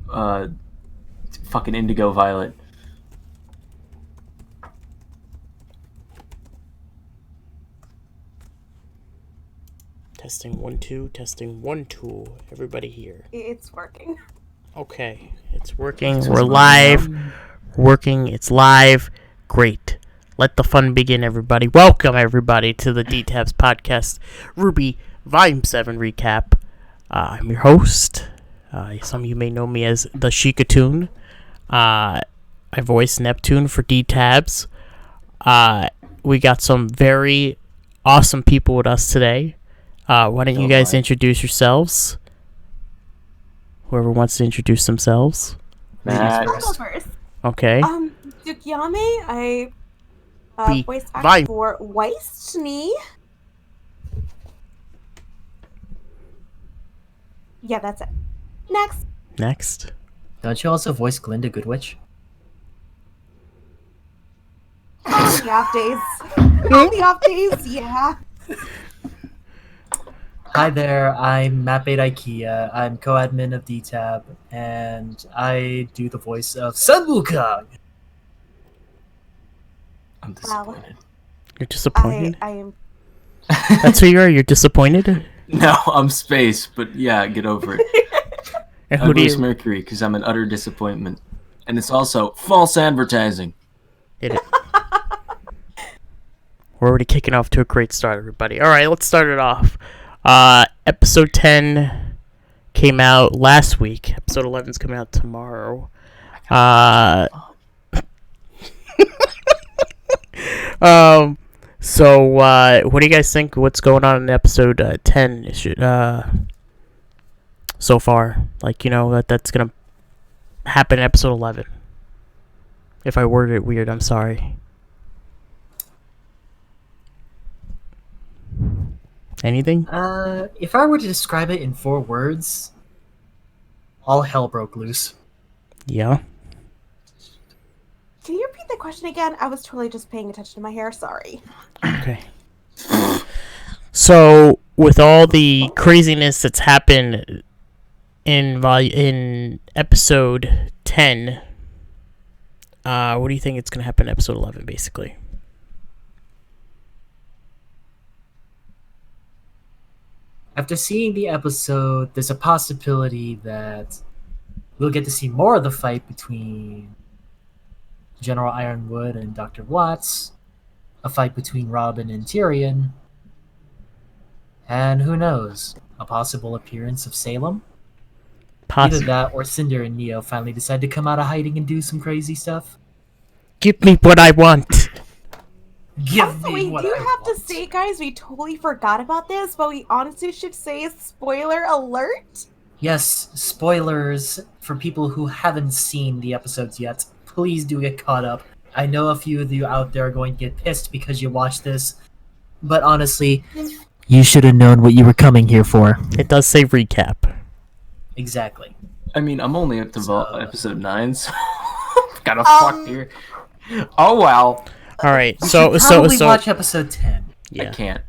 fucking indigo violet. Testing 1 2, testing 1 2. Everybody here. It's working. Okay, it's working. We're live. Working. It's live. Great. Let the fun begin, everybody. Welcome, everybody, to the Dtab's podcast, RWBY Volume 7 recap. I'm your host. Some of you may know me as the Shikatoon. I voice Neptune for Dtabs. We got some very awesome people with us today. Why don't you guys introduce yourselves? Whoever wants to introduce themselves. Matt. I'll go first. Okay. Dukiyame, I voice act Vine. for Weistny. Yeah, that's it. Next. Don't you also voice Glinda Goodwitch? On the off days. On the off days, yeah. Hi there, I'm Matt Bait IKEA. I'm co-admin of Dtab, and I do the voice of Sun Wukong. I'm disappointed. You're disappointed? I am. That's who you are? You're disappointed? No, I'm Space, but yeah, get over it. And I who do voice you... Mercury because I'm an utter disappointment. And it's also false advertising. Hit it. We're already kicking off to a great start, everybody. Alright, let's start it off. Episode 10 came out last week. Episode 11's coming out tomorrow. So, what do you guys think? What's going on in episode 10 so far? Like, you know, that's gonna happen in episode 11. If I worded it weird, I'm sorry. Anything? If I were to describe it in 4 words, all hell broke loose. Yeah. Can you repeat the question again? I was totally just paying attention to my hair. Sorry. Okay. So, with all the craziness that's happened in episode 10, what do you think it's going to happen in episode 11, basically? After seeing the episode, there's a possibility that we'll get to see more of the fight between General Ironwood and Dr. Watts, a fight between Robin and Tyrion, and who knows, a possible appearance of Salem? Either that or Cinder and Neo finally decide to come out of hiding and do some crazy stuff. Give me what I want! Also, we do have to say, guys, we totally forgot about this, but we honestly should say spoiler alert. Yes, spoilers for people who haven't seen the episodes yet. Please do get caught up. I know a few of you out there are going to get pissed because you watched this, but honestly, you should have known what you were coming here for. It does say recap. Exactly. I mean, I'm only up to episode 9, so gotta fuck here. Oh wow. All right, You so should watch episode 10. yeah, I can't.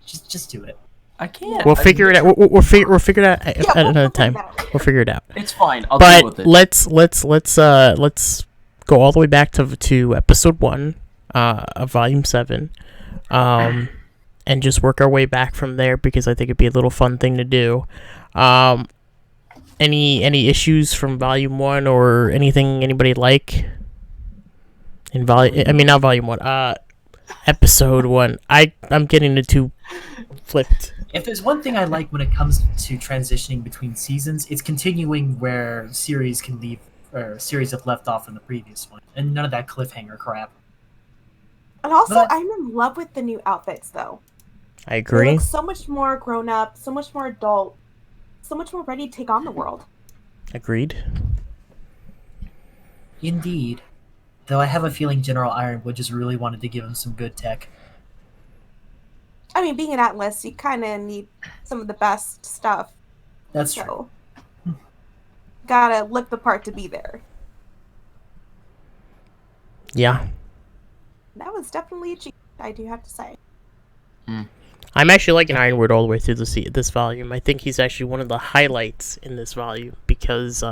Just do it. I can't. we'll figure it out. We'll figure it out at another time. We'll figure it out. It's fine. I'll deal with But it. let's go all the way back to episode 1 of volume 7, and just work our way back from there because I think it'd be a little fun thing to do. Any issues from volume 1 or anything anybody like? Not volume 1. Episode 1. I'm getting the two flipped. If there's one thing I like when it comes to transitioning between seasons, it's continuing where series can leave, or series have left off in the previous one, and none of that cliffhanger crap. And also, I'm in love with the new outfits, though. I agree. They look so much more grown up, so much more adult, so much more ready to take on the world. Agreed. Indeed. Though I have a feeling General Ironwood just really wanted to give him some good tech. I mean, being an Atlas, you kind of need some of the best stuff. That's true. Gotta look the part to be there. Yeah. That was definitely a cheat, I do have to say. I'm actually liking Ironwood all the way through this volume. I think he's actually one of the highlights in this volume because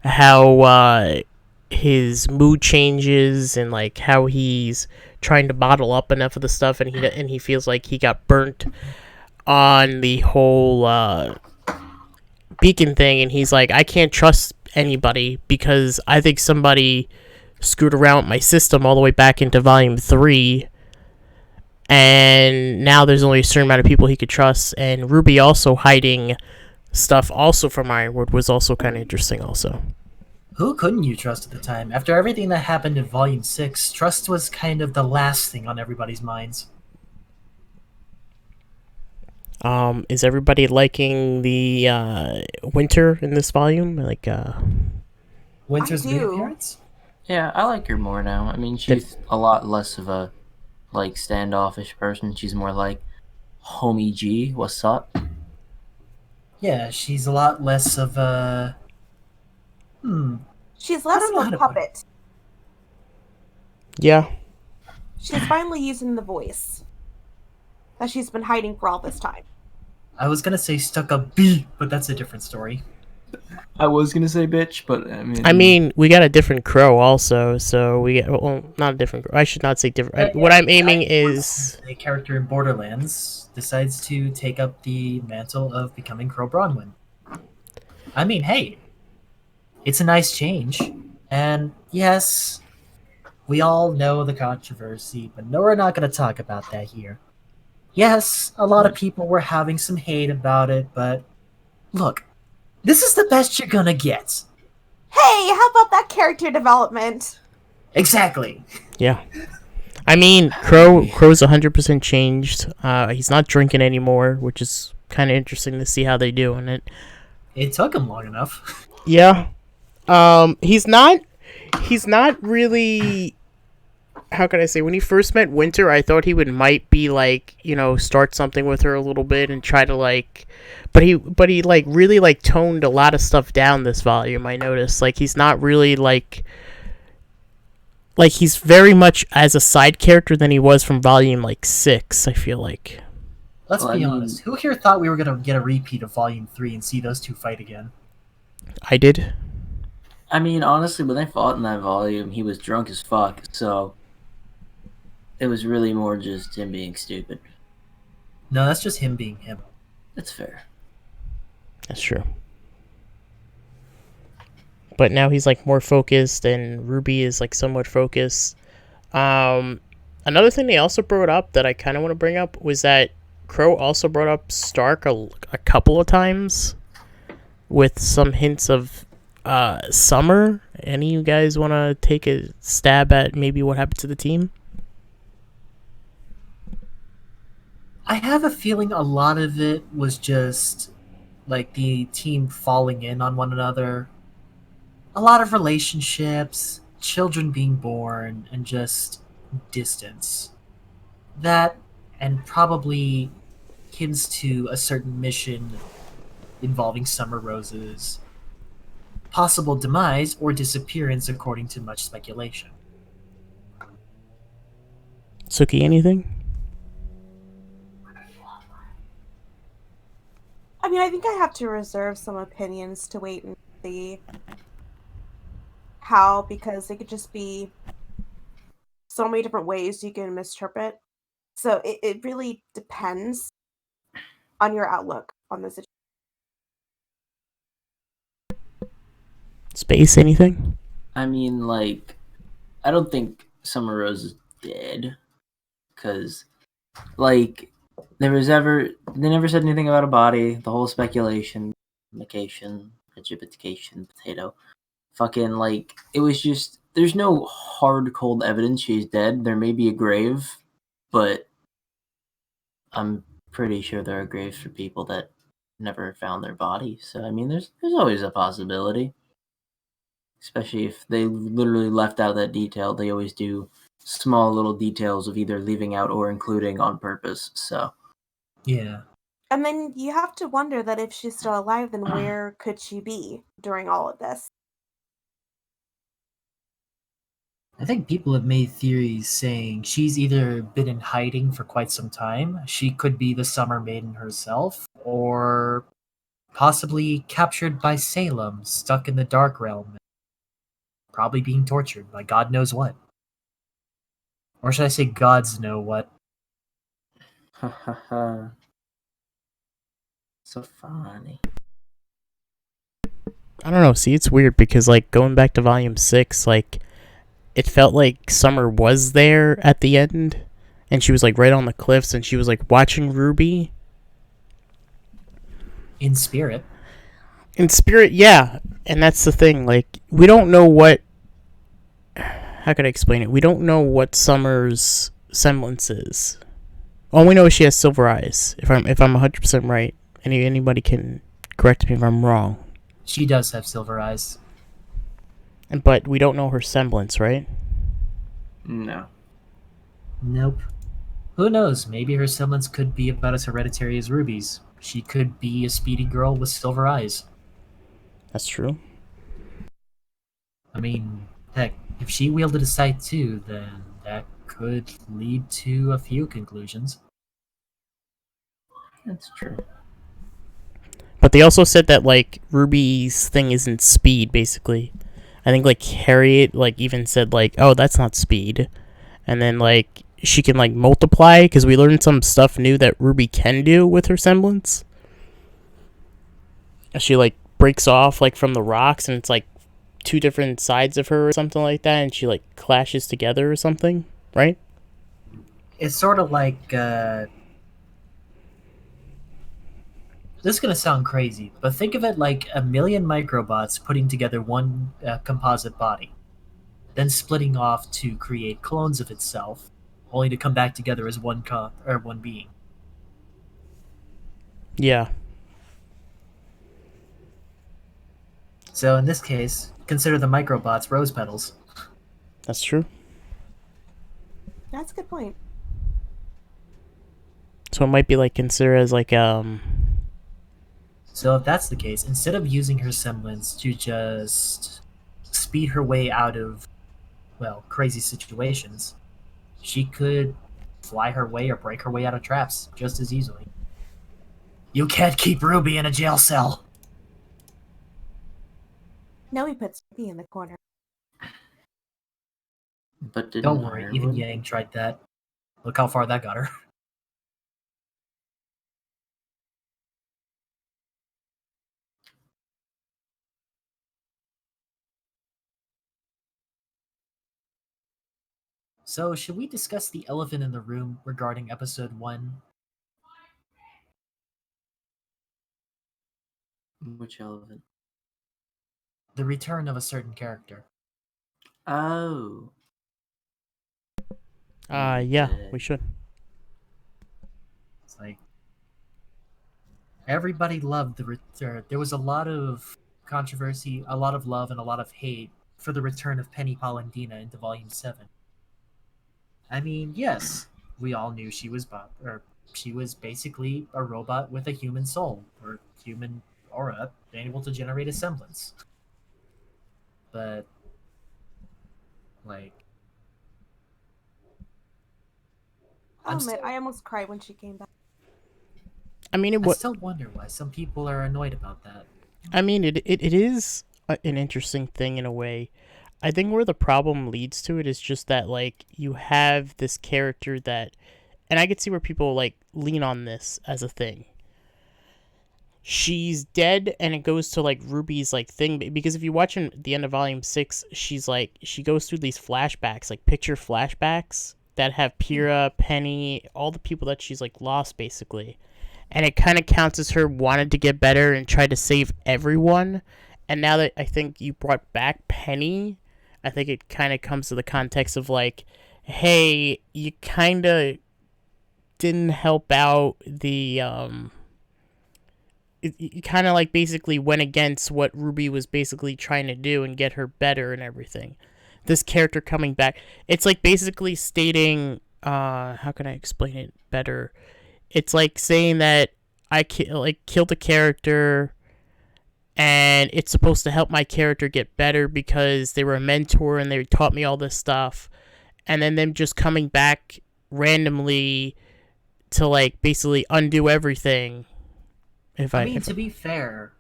how his mood changes and like how he's trying to bottle up enough of the stuff, and he feels like he got burnt on the whole beacon thing, and he's like, I can't trust anybody because I think somebody screwed around with my system all the way back into Volume 3, and now there's only a certain amount of people he could trust, and RWBY also hiding stuff also from Ironwood was also kind of interesting also. Who couldn't you trust at the time? After everything that happened in Volume 6, trust was kind of the last thing on everybody's minds. Is everybody liking the Winter in this volume? Like Winter's reappearance? Yeah, I like her more now. I mean, she's a lot less of a like standoffish person. She's more like, homie G, what's up? Yeah, she's a lot less of a... She's less of a puppet. Yeah. She's finally using the voice that she's been hiding for all this time. I was gonna say stuck up B, but that's a different story. I was gonna say bitch, but I mean, we got a different Crow also, so we get, well, not a different Crow. I should not say different. What I'm aiming is... A character in Borderlands decides to take up the mantle of becoming Crow Bronwyn. I mean, hey, it's a nice change. And yes, we all know the controversy, but no, we're not going to talk about that here. Yes, a lot of people were having some hate about it, but look, this is the best you're gonna get. Hey, how about that character development? Exactly. Yeah. I mean, Crow's 100% changed. He's not drinking anymore, which is kind of interesting to see how they do in it. It took him long enough. Yeah. He's not really... How can I say? When he first met Winter, I thought he might be like, start something with her a little bit and try to like, but he like really like toned a lot of stuff down this volume. I noticed like he's not really like he's very much as a side character than he was from volume like 6. I feel like. Let's be honest. Who here thought we were gonna get a repeat of volume 3 and see those two fight again? I did. I mean, honestly, when they fought in that volume, he was drunk as fuck, so it was really more just him being stupid. No, that's just him being him. That's fair. That's true. But now he's like more focused, and RWBY is like somewhat focused. Another thing they also brought up that I kind of want to bring up was that Crow also brought up Stark a couple of times with some hints of Summer. Any of you guys want to take a stab at maybe what happened to the team? I have a feeling a lot of it was just like the team falling in on one another. A lot of relationships, children being born, and just distance. That, and probably hints to a certain mission involving Summer Rose's possible demise or disappearance, according to much speculation. Suki, anything? I mean, I think I have to reserve some opinions to wait and see how, because it could just be so many different ways you can misinterpret. So it really depends on your outlook on the situation. Space, anything? I mean, like, I don't think Summer Rose is dead, because, like, they never said anything about a body. The whole speculation, Egyptification, potato. Fucking, like, it was just, there's no hard, cold evidence she's dead. There may be a grave, but I'm pretty sure there are graves for people that never found their body. So, I mean, there's always a possibility. Especially if they literally left out that detail. They always do small little details of either leaving out or including on purpose, so. Yeah. And then you have to wonder that if she's still alive, then where could she be during all of this? I think people have made theories saying she's either been in hiding for quite some time, she could be the Summer Maiden herself, or possibly captured by Salem, stuck in the Dark Realm, probably being tortured by God knows what. Or should I say gods know what? Ha ha ha. So funny. I don't know. See, it's weird because, like, going back to Volume 6, like, it felt like Summer was there at the end, and she was, like, right on the cliffs, and she was, like, watching RWBY. In spirit. In spirit, yeah. And that's the thing. Like, we don't know what... How could I explain it? We don't know what Summer's semblance is. All we know is she has silver eyes, if I'm 100% right. Anybody can correct me if I'm wrong. She does have silver eyes. But we don't know her semblance, right? No. Nope. Who knows? Maybe her semblance could be about as hereditary as Ruby's. She could be a speedy girl with silver eyes. That's true. I mean, heck, if she wielded a sight too, then that could lead to a few conclusions. That's true. But they also said that, like, Ruby's thing isn't speed, basically. I think, like, Harriet, like, even said, like, oh, that's not speed. And then, like, she can, like, multiply, because we learned some stuff new that RWBY can do with her semblance. She, like, breaks off, like, from the rocks, and it's, like, two different sides of her or something like that, and she, like, clashes together or something, right? It's sort of like, this is going to sound crazy, but think of it like a million microbots putting together one composite body, then splitting off to create clones of itself, only to come back together as one being. Yeah. So in this case, consider the microbots rose petals. That's true. That's a good point. So it might be, like, considered as, like, So if that's the case, instead of using her semblance to just speed her way out of, well, crazy situations, she could fly her way or break her way out of traps just as easily. You can't keep Ruby in a jail cell! Now he puts me in the corner. But didn't Don't worry, even Ironwood? Yang tried that. Look how far that got her. So, should we discuss the elephant in the room regarding episode 1? Which elephant? The return of a certain character. Oh. yeah, we should. It's like, everybody loved the return. There was a lot of controversy, a lot of love, and a lot of hate for the return of Penny Polendina into Volume 7. I mean, yes, we all knew she was basically a robot with a human soul, or human aura, able to generate a semblance. But, like... I'll admit, I almost cried when she came back. I mean, I still wonder why some people are annoyed about that. I mean, it is an interesting thing in a way. I think where the problem leads to it is just that, like, you have this character that, and I could see where people, like, lean on this as a thing. She's dead, and it goes to, like, Ruby's, like, thing, because if you watch in the end of Volume 6, she's, like, she goes through these flashbacks, like, picture flashbacks that have Pyrrha, Penny, all the people that she's, like, lost, basically. And it kind of counts as her wanted to get better and try to save everyone. And now that I think you brought back Penny, I think it kind of comes to the context of, like, hey, you kind of didn't help out the, you kind of, like, basically went against what RWBY was basically trying to do and get her better and everything. This character coming back, it's, like, basically stating, how can I explain it better? It's like saying that I killed a character, and it's supposed to help my character get better because they were a mentor and they taught me all this stuff, and then them just coming back randomly to, like, basically undo everything To be fair,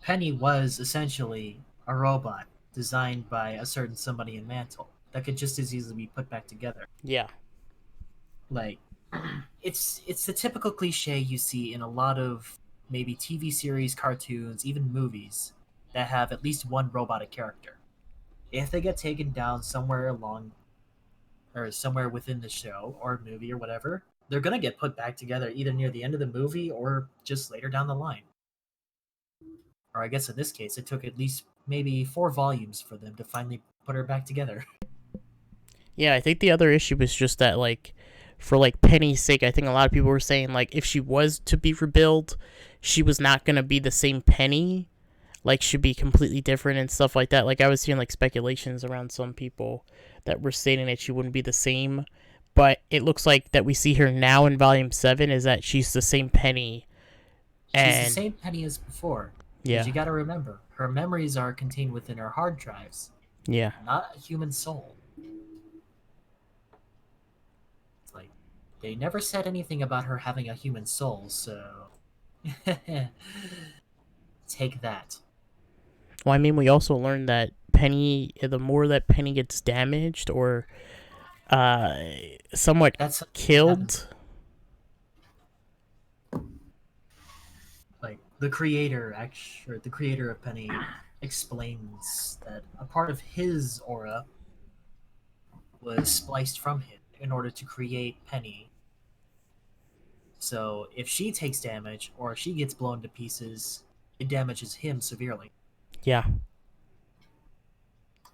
Penny was essentially a robot designed by a certain somebody in Mantle that could just as easily be put back together. Yeah. Like, it's the typical cliche you see in a lot of maybe TV series, cartoons, even movies that have at least one robotic character. If they get taken down somewhere along or somewhere within the show or movie or whatever, they're gonna get put back together either near the end of the movie or just later down the line. Or I guess in this case, it took at least maybe 4 volumes for them to finally put her back together. Yeah, I think the other issue was just that, like, for, like, Penny's sake, I think a lot of people were saying, like, if she was to be rebuilt, she was not going to be the same Penny. Like, she'd be completely different and stuff like that. Like, I was hearing, like, speculations around some people that were stating that she wouldn't be the same. But it looks like that we see her now in Volume 7 is that she's the same Penny. She's the same Penny as before. Yeah. You gotta remember, her memories are contained within her hard drives. Yeah. Not a human soul. It's like, they never said anything about her having a human soul, so... Take that. Well, I mean, we also learned that Penny, the more that Penny gets damaged or somewhat killed... Like, the creator of Penny explains that a part of his aura was spliced from him in order to create Penny. So if she takes damage or if she gets blown to pieces, it damages him severely. Yeah.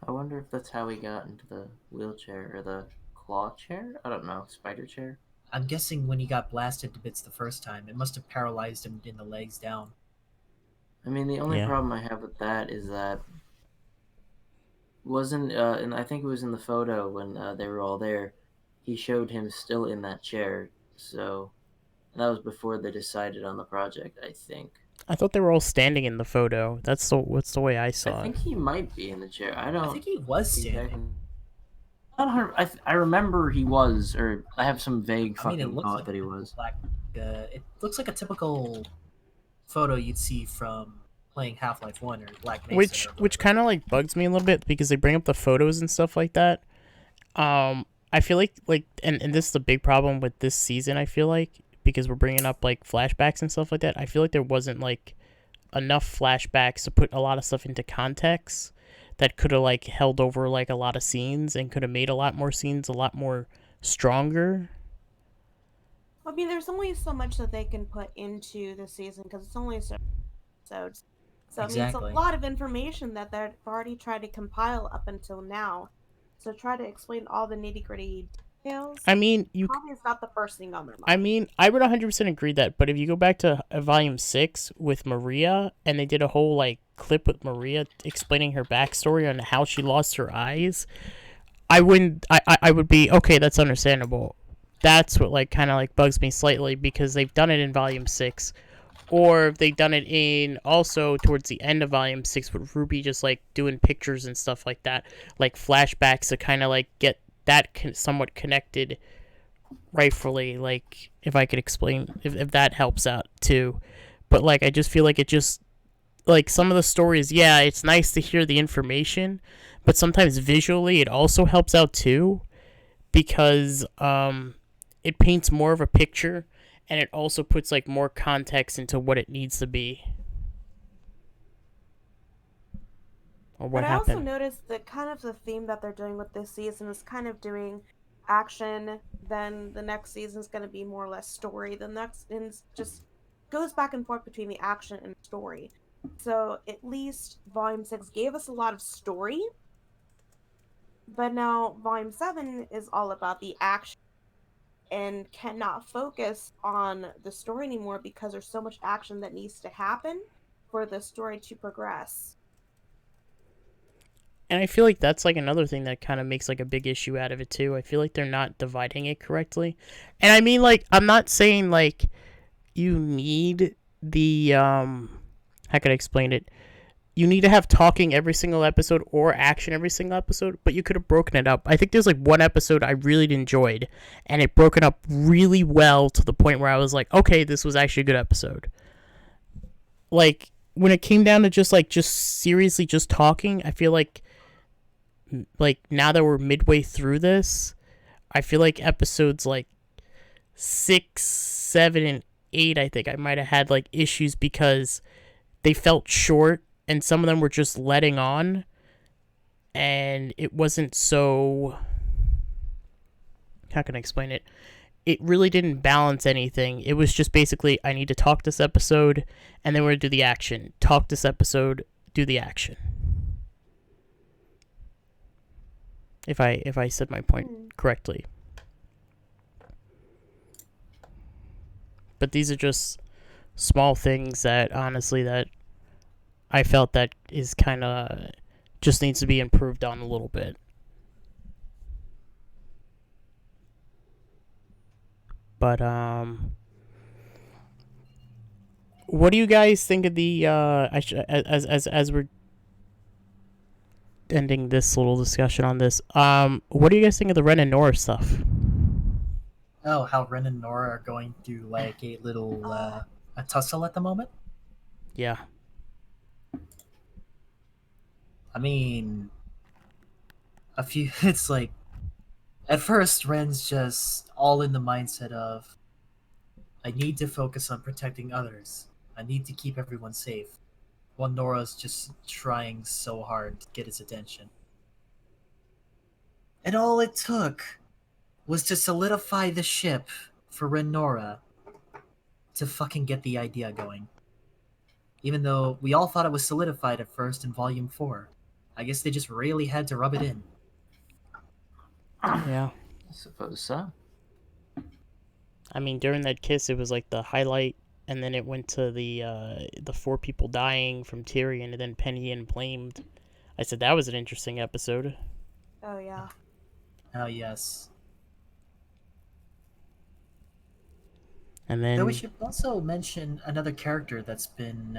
I wonder if that's how he got into the wheelchair or the claw chair? I don't know, spider chair? I'm guessing when he got blasted to bits the first time, it must have paralyzed him in the legs down. I mean, the only problem I have with that is that wasn't, and I think it was in the photo when they were all there, he showed him still in that chair, so that was before they decided on the project, I think. I thought they were all standing in the photo. That's the way I saw it. I think he might be in the chair. I think he was standing. I remember he was, or I have some vague fucking thought that he was. It looks like a typical photo you'd see from playing Half-Life 1 or Black Mesa. Which kind of like bugs me a little bit because they bring up the photos and stuff like that. I feel like and this is the big problem with this season, I feel like, because we're bringing up like flashbacks and stuff like that. I feel like there wasn't like enough flashbacks to put a lot of stuff into context that could have like held over like a lot of scenes and could have made a lot more scenes a lot more stronger. I mean, there's only so much that they can put into the season because it's only so episodes. So it means a lot of information that they've already tried to compile up until now. So try to explain all the nitty-gritty details. I mean, probably is not the first thing on their mind. I mean, I would 100% agree that, but if you go back to Volume 6 with Maria, and they did a whole like clip with Maria explaining her backstory on how she lost her eyes, I would be okay. That's understandable. That's what like kind of like bugs me slightly because they've done it in Volume 6, or they've done it in also towards the end of Volume 6 with RWBY just like doing pictures and stuff like that, like flashbacks to kind of like get that somewhat connected rightfully, like if I could explain if that helps out too. But like I just feel like it just like some of the stories, yeah, it's nice to hear the information, but sometimes visually it also helps out too because it paints more of a picture and it also puts like more context into what it needs to be. Or what happened. I also noticed that kind of the theme that they're doing with this season is kind of doing action, then the next season is going to be more or less story. The next just goes back and forth between the action and story. So at least Volume 6 gave us a lot of story, but now Volume 7 is all about the action and cannot focus on the story anymore because there's so much action that needs to happen for the story to progress. And I feel like that's like another thing that kind of makes like a big issue out of it too. I feel like they're not dividing it correctly. And I mean, like, I'm not saying like you need the how could I explain it? You need to have talking every single episode or action every single episode, but you could have broken it up. I think there's like one episode I really enjoyed, and it broken up really well to the point where I was like, okay, this was actually a good episode. like when it came down to just seriously just talking, I feel like now that we're midway through this, I feel like episodes like 6, 7, and 8, I think I might have had like issues because they felt short and some of them were just letting on, and it wasn't so, how can I explain it? It really didn't balance anything. It was just basically, I need to talk this episode, and then we're going to do the action. Talk this episode, do the action. If I said my point correctly. But these are just small things that, honestly, that I felt that is kind of, just needs to be improved on a little bit. But, what do you guys think of the, as we're ending this little discussion on this, what do you guys think of the Ren and Nora stuff? Oh, how Ren and Nora are going through like a little a tussle at the moment? Yeah. I mean, it's like, at first, Ren's just all in the mindset of, I need to focus on protecting others. I need to keep everyone safe. While Nora's just trying so hard to get his attention. And all it took was to solidify the ship for Ren Nora to fucking get the idea going. Even though we all thought it was solidified at first in Volume 4. I guess they just really had to rub it in. Yeah. I suppose so. I mean, during that kiss, it was like the highlight, and then it went to the 4 people dying from Tyrion, and then Penny and blamed. I said that was an interesting episode. Oh, yeah. Oh, yes. And then... Though we should also mention another character that's been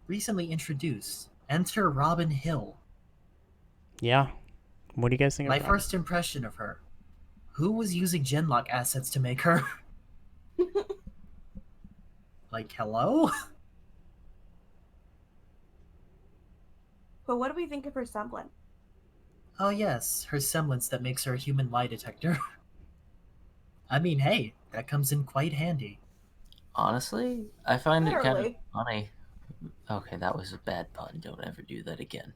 recently introduced. Enter Robin Hill. Yeah. What do you guys think My of first impression of her. Who was using Genlock assets to make her? Like, hello? But what do we think of her semblance? Oh yes, her semblance that makes her a human lie detector. I mean, hey, that comes in quite handy. Honestly, I find it kind of Literally. funny. Okay, that was a bad pun. Don't ever do that again.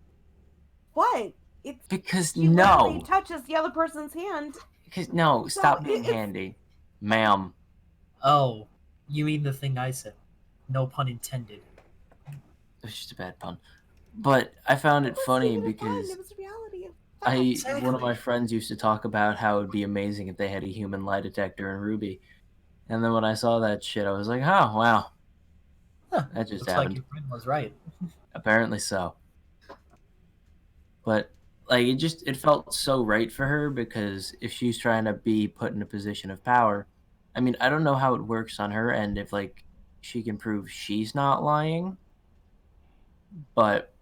What? It's Because she literally no. touches the other person's hand. Because no, So stop being it's- handy, ma'am. Oh, you mean the thing I said. No pun intended. It was just a bad pun. But I found it wasn't funny even a pun, because it was reality. one of my friends used to talk about how it would be amazing if they had a human lie detector in RWBY. And then when I saw that shit, I was like, oh, wow. Huh, That just looks happened. like your friend was right. Apparently so. But like it felt so right for her, because if she's trying to be put in a position of power, I mean, I don't know how it works on her end if like she can prove she's not lying, but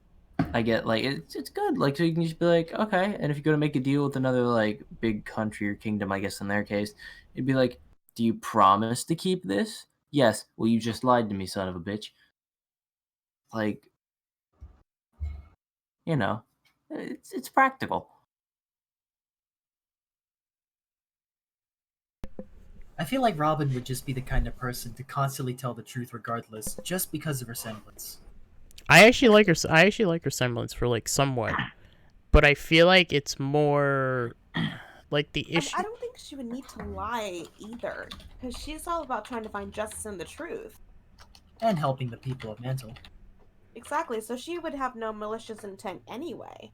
I get like it's good. Like, so you can just be like, okay, and if you're gonna make a deal with another like big country or kingdom, I guess in their case, it'd be like, do you promise to keep this? Yes. Well, you just lied to me, son of a bitch. Like, you know, it's practical. I feel like Robin would just be the kind of person to constantly tell the truth regardless, just because of her semblance. I actually like her semblance for like somewhat, but I feel like it's more like the issue. I don't think she would need to lie either, because she's all about trying to find justice and the truth. And helping the people of Mantle. Exactly, so she would have no malicious intent anyway.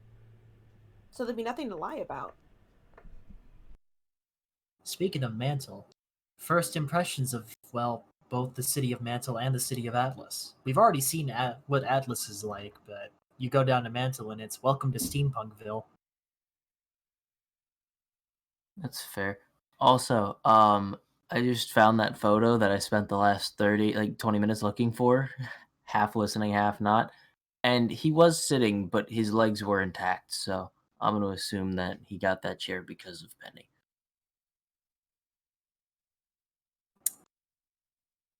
So there'd be nothing to lie about. Speaking of Mantle, first impressions of, well, both the city of Mantle and the city of Atlas. We've already seen what Atlas is like, but you go down to Mantle and it's welcome to Steampunkville. That's fair. Also, I just found that photo that I spent the last 20 minutes looking for, half listening, half not. And he was sitting, but his legs were intact, so I'm going to assume that he got that chair because of Penny.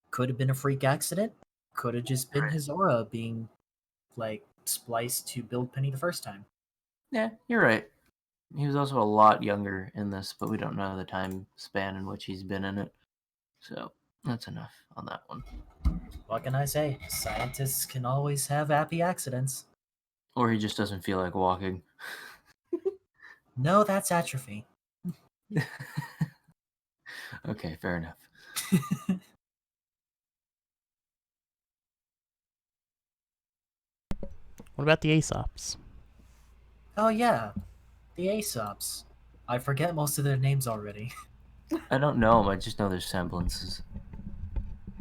Could have been a freak accident. Could have just been his aura being, like, spliced to build Penny the first time. Yeah, you're right. He was also a lot younger in this, but we don't know the time span in which he's been in it. So that's enough on that one. What can I say? Scientists can always have happy accidents. Or he just doesn't feel like walking. No, that's atrophy. Okay, fair enough. What about the Aesops? Oh yeah, the Aesops. I forget most of their names already. I don't know them, I just know their semblances.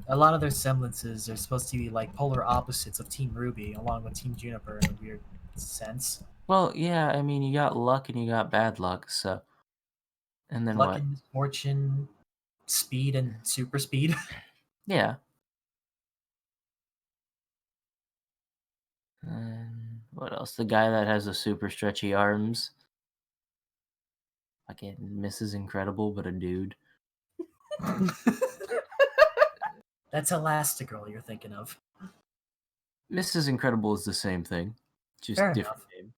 A lot of their semblances are supposed to be like polar opposites of Team RWBY, along with Team Juniper in a weird sense. Well, yeah, I mean, you got luck and you got bad luck, so... And then Luck what? and misfortune, speed and super speed. Yeah. And what else? The guy that has the super stretchy arms. Fucking Mrs. Incredible, but a dude. That's Elastigirl you're thinking of. Mrs. Incredible is the same thing. Just Fair different enough. name.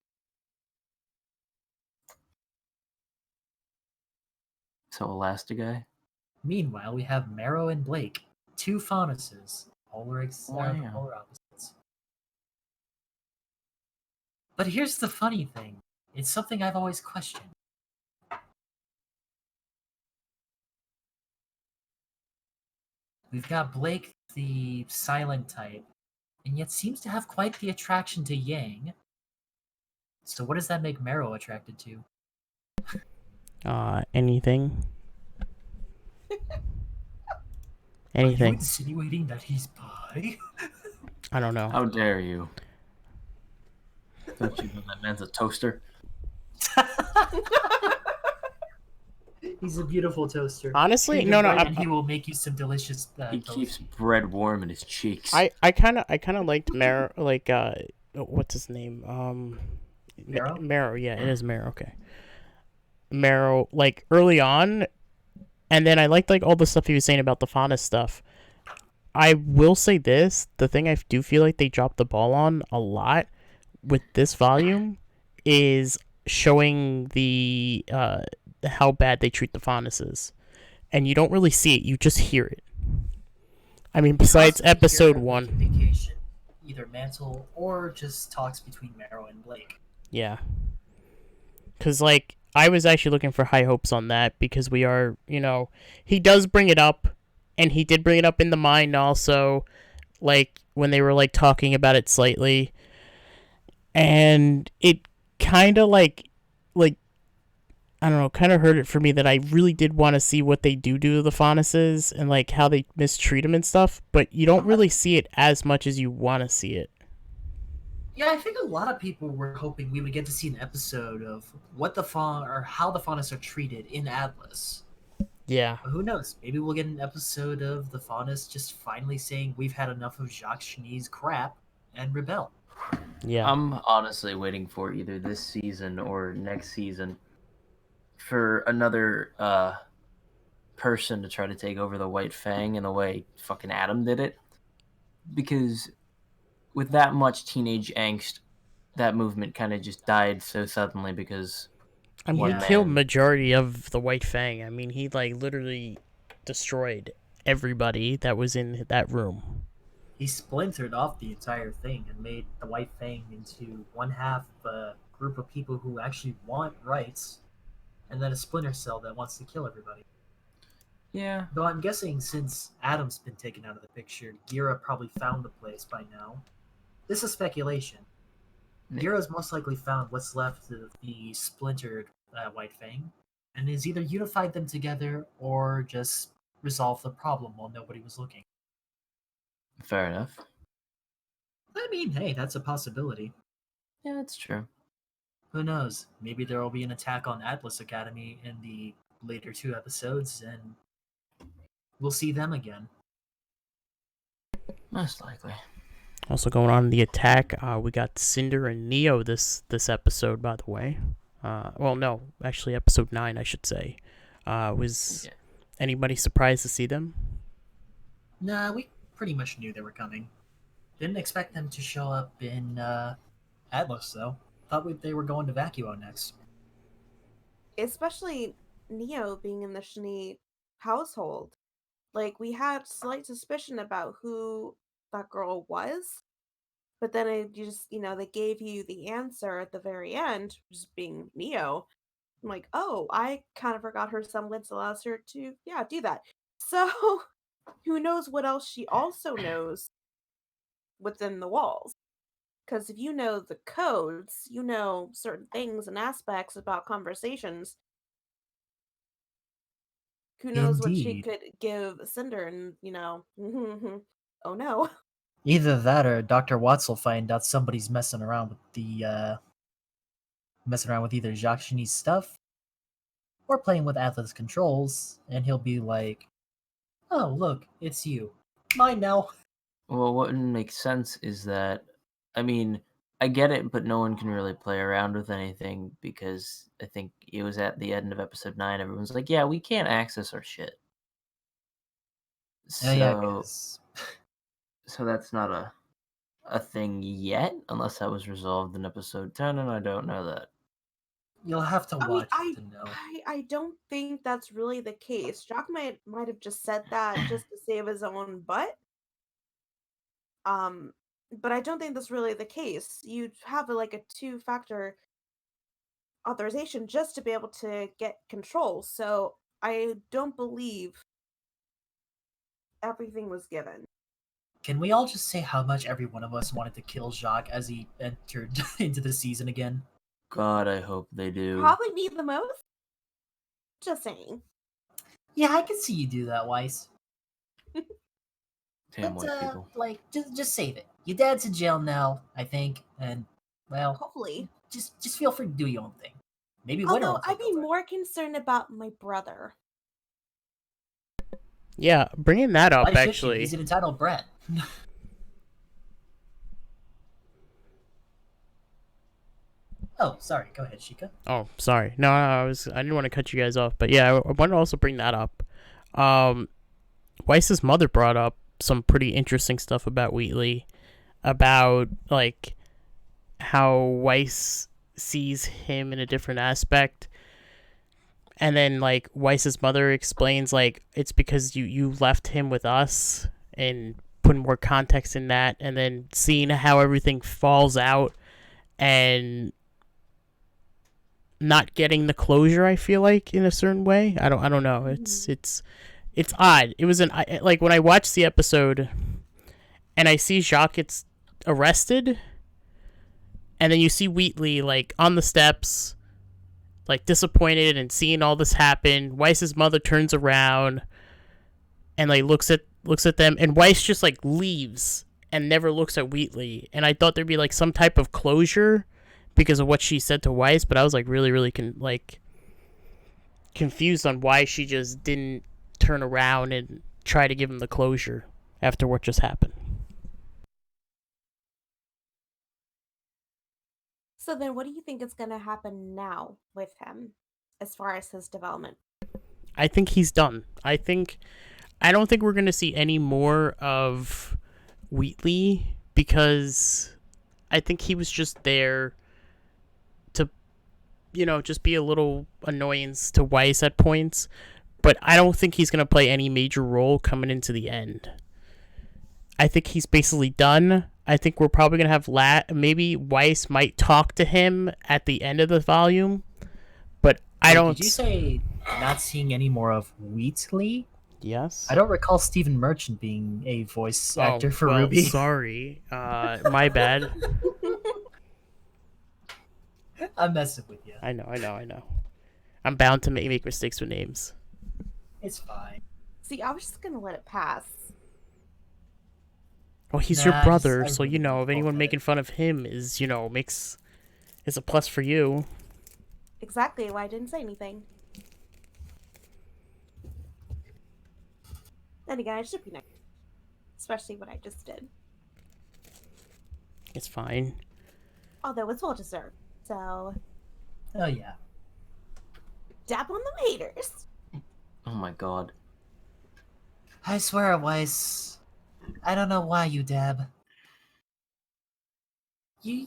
So Elasti-Guy? Meanwhile, we have Marrow and Blake, two Faunuses, polar Wow. polar opposites. But here's the funny thing. It's something I've always questioned. We've got Blake, the silent type, and yet seems to have quite the attraction to Yang. So what does that make Marrow attracted to? Anything. Are you Anything. insinuating that he's bi? I don't know. How dare you? Don't you know that man's a toaster? He's a beautiful toaster. Honestly, Treat him no, right and he will make you some delicious He toast. keeps bread warm in his cheeks. I kind of liked Marrow, like what's his name? Marrow? Marrow, yeah, it is Marrow. Okay, Marrow, like early on, and then I liked like all the stuff he was saying about the Fauna stuff. I will say this: the thing I do feel like they dropped the ball on a lot with this volume is showing the how bad they treat the Faunuses, and you don't really see it; you just hear it. I mean, besides episode 1. Indication, either Mantle or just talks between Marrow and Blake. Yeah. Because, like, I was actually looking for high hopes on that because we are, he does bring it up, and he did bring it up in the mind also, like, when they were, like, talking about it slightly. And it kind of, like, I don't know, kind of hurt it for me that I really did want to see what they do to the Faunuses and, like, how they mistreat them and stuff, but you don't really see it as much as you want to see it. Yeah, I think a lot of people were hoping we would get to see an episode of what the faun or how the Faunus are treated in Atlas. Yeah. But who knows? Maybe we'll get an episode of the Faunus just finally saying we've had enough of Jacques Chenie's crap and rebel. Yeah. I'm honestly waiting for either this season or next season for another person to try to take over the White Fang in the way fucking Adam did it. Because with that much teenage angst, that movement kind of just died so suddenly because I mean, one he killed man- majority of the White Fang. I mean, he, like, literally destroyed everybody that was in that room. He splintered off the entire thing and made the White Fang into one half a group of people who actually want rights, and then a Splinter Cell that wants to kill everybody. Yeah. Though I'm guessing since Adam's been taken out of the picture, Gira probably found the place by now. This is speculation. Gira's most likely found what's left of the splintered White Fang, and has either unified them together or just resolved the problem while nobody was looking. Fair enough. I mean, hey, that's a possibility. Yeah, that's true. Who knows? Maybe there will be an attack on Atlas Academy in the later 2 episodes, and we'll see them again. Most likely. Also going on the attack, we got Cinder and Neo this episode, by the way. Well, no, actually episode 9, I should say. Was anybody surprised to see them? Nah, we pretty much knew they were coming. Didn't expect them to show up in Atlas, though. Thought they were going to Vacuo next. Especially Neo being in the Shani household. Like, we had slight suspicion about who that girl was, but then they gave you the answer at the very end, just being Neo. I'm like, oh, I kind of forgot her semblance allows her to, do that. So, who knows what else she also knows within the walls? Because if you know the codes, you know certain things and aspects about conversations. Who knows what she Indeed. could give Cinder and, oh no. Either that or Dr. Watts will find out somebody's messing around with either Jacques Cheny's stuff or playing with Atlas controls, and he'll be like, "Oh, look, it's you. Mine now." Well, what makes sense is that, I mean, I get it, but no one can really play around with anything because I think it was at the end of episode 9, everyone's like, yeah, we can't access our shit. So, Yeah, 'cause so that's not a thing yet, unless that was resolved in episode 10, and I don't know that. you'll have to I mean, watch to know. I don't think that's really the case. Jock might have just said that just to save his own butt. But I don't think that's really the case. You'd have a two-factor authorization just to be able to get control. So I don't believe everything was given. Can we all just say how much every one of us wanted to kill Jacques as he entered into the season again? God, I hope they do. Probably me the most. Just saying. Yeah, I can see you do that, Weiss. Damn But white people. just save it. Your dad's in jail now, I think, and well, Hopefully. just feel free to do your own thing. Maybe Winter Although will I'd take be over. more concerned about my brother. Yeah, bringing that up, Why should actually. she? He's an entitled brat. Oh, sorry. Go ahead, Sheikah. Oh, sorry. No, I didn't want to cut you guys off, but yeah, I wanted to also bring that up. Weiss's mother brought up some pretty interesting stuff about Wheatley, about like how Weiss sees him in a different aspect, and then like Weiss's mother explains like it's because you left him with us, and putting more context in that, and then seeing how everything falls out and not getting the closure. I feel like in a certain way. I don't know. It's odd. It was like when I watched the episode and I see Jacques gets arrested, and then you see Wheatley like on the steps, like disappointed and seeing all this happen. Weiss's mother turns around and like looks at them, and Weiss just like leaves and never looks at Wheatley. And I thought there'd be like some type of closure because of what she said to Weiss, but I was like really confused on why she just didn't turn around and try to give him the closure after what just happened. So then what do you think is going to happen now with him as far as his development? I think he's done. I don't think we're going to see any more of Wheatley because I think he was just there to, just be a little annoyance to Weiss at points. But I don't think he's going to play any major role coming into the end. I think he's basically done. I think we're probably going to have maybe Weiss might talk to him at the end of the volume. But I don't... Did you say not seeing any more of Wheatley? Yes. I don't recall Stephen Merchant being a voice actor for RWBY. Sorry. My bad. I'm messing with you. I know. I'm bound to make mistakes with names. It's fine. See, I was just going to let it pass. Well, he's your brother, so really if anyone making fun of him is, is a plus for you. Exactly why I didn't say anything. Then again, I should be nice. Especially what I just did. It's fine. Although it's well deserved. So, Oh, yeah. dab on them haters. Oh my god. I swear, Weiss, I don't know why you dab. You